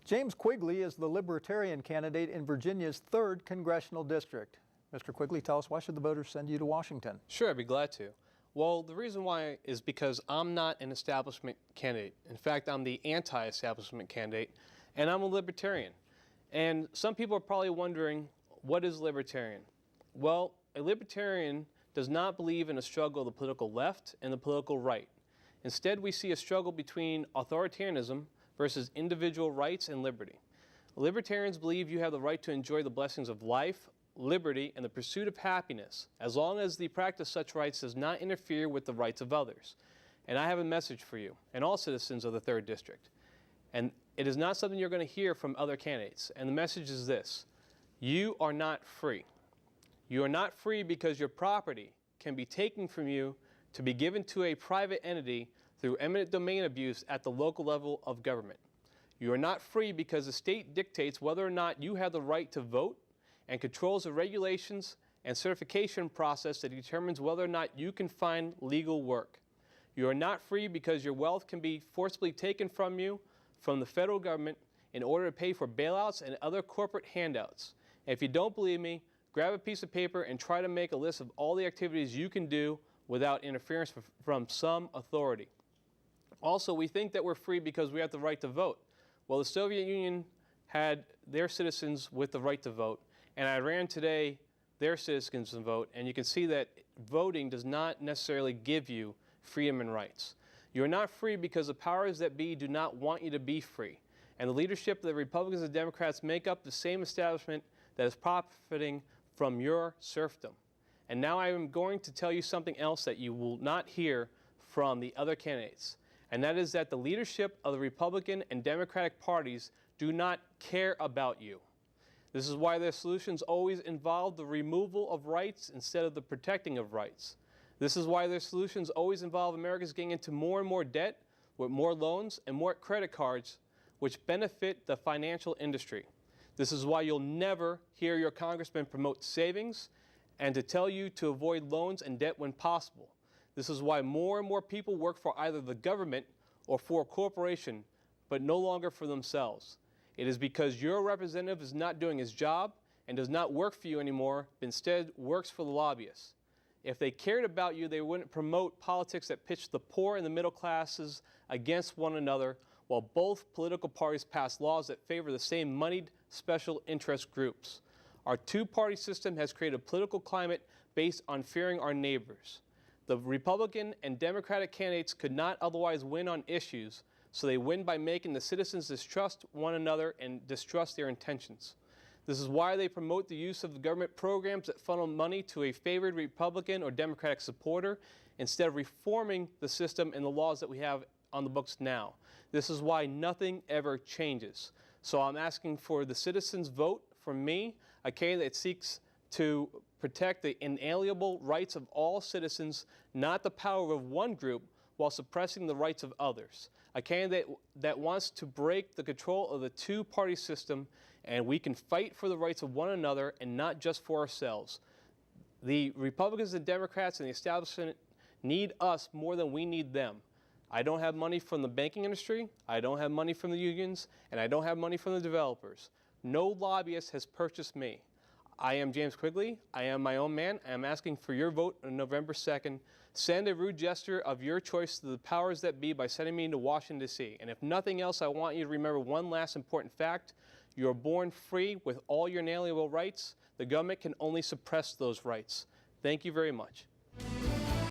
James Quigley is the Libertarian candidate in Virginia's 3rd Congressional District. Mr. Quigley, tell us, why should the voters send you to Washington? Sure, I'd be glad to. Well, the reason why is because I'm not an establishment candidate. In fact, I'm the anti-establishment candidate, and I'm a libertarian. And some people are probably wondering, what is libertarian? Well, a libertarian does not believe in a struggle of the political left and the political right. Instead, we see a struggle between authoritarianism versus individual rights and liberty. Libertarians believe you have the right to enjoy the blessings of life, liberty, and the pursuit of happiness, as long as the practice of such rights does not interfere with the rights of others. And I have a message for you and all citizens of the 3rd District. And it is not something you're going to hear from other candidates. And the message is this: you are not free. You are not free because your property can be taken from you to be given to a private entity through eminent domain abuse at the local level of government. You are not free because the state dictates whether or not you have the right to vote and controls the regulations and certification process that determines whether or not you can find legal work. You are not free because your wealth can be forcibly taken from you from the federal government in order to pay for bailouts and other corporate handouts. And if you don't believe me, grab a piece of paper and try to make a list of all the activities you can do without interference from some authority. Also, we think that we're free because we have the right to vote. Well, the Soviet Union had their citizens with the right to vote, and Iran today, their citizens can vote, and you can see that voting does not necessarily give you freedom and rights. You are not free because the powers that be do not want you to be free, and the leadership of the Republicans and Democrats make up the same establishment that is profiting from your serfdom. And now I am going to tell you something else that you will not hear from the other candidates, and that is that the leadership of the Republican and Democratic parties do not care about you. This is why their solutions always involve the removal of rights instead of the protecting of rights. This is why their solutions always involve Americans getting into more and more debt with more loans and more credit cards, which benefit the financial industry. This is why you'll never hear your congressman promote savings and to tell you to avoid loans and debt when possible. This is why more and more people work for either the government or for a corporation, but no longer for themselves. It is because your representative is not doing his job and does not work for you anymore, but instead works for the lobbyists. If they cared about you, they wouldn't promote politics that pitch the poor and the middle classes against one another, while both political parties pass laws that favor the same moneyed special interest groups. Our two-party system has created a political climate based on fearing our neighbors. The Republican and Democratic candidates could not otherwise win on issues, so they win by making the citizens distrust one another and distrust their intentions. This is why they promote the use of government programs that funnel money to a favored Republican or Democratic supporter instead of reforming the system and the laws that we have on the books now. This is why nothing ever changes. So I'm asking for the citizens' vote for me, a candidate that seeks to protect the inalienable rights of all citizens, not the power of one group, while suppressing the rights of others. A candidate that wants to break the control of the two-party system, and we can fight for the rights of one another and not just for ourselves. The Republicans and Democrats and the establishment need us more than we need them. I don't have money from the banking industry, I don't have money from the unions, and I don't have money from the developers. No lobbyist has purchased me. I am James Quigley. I am my own man. I am asking for your vote on November 2nd. Send a rude gesture of your choice to the powers that be by sending me to Washington, D.C. And if nothing else, I want you to remember one last important fact. You are born free with all your inalienable rights. The government can only suppress those rights. Thank you very much.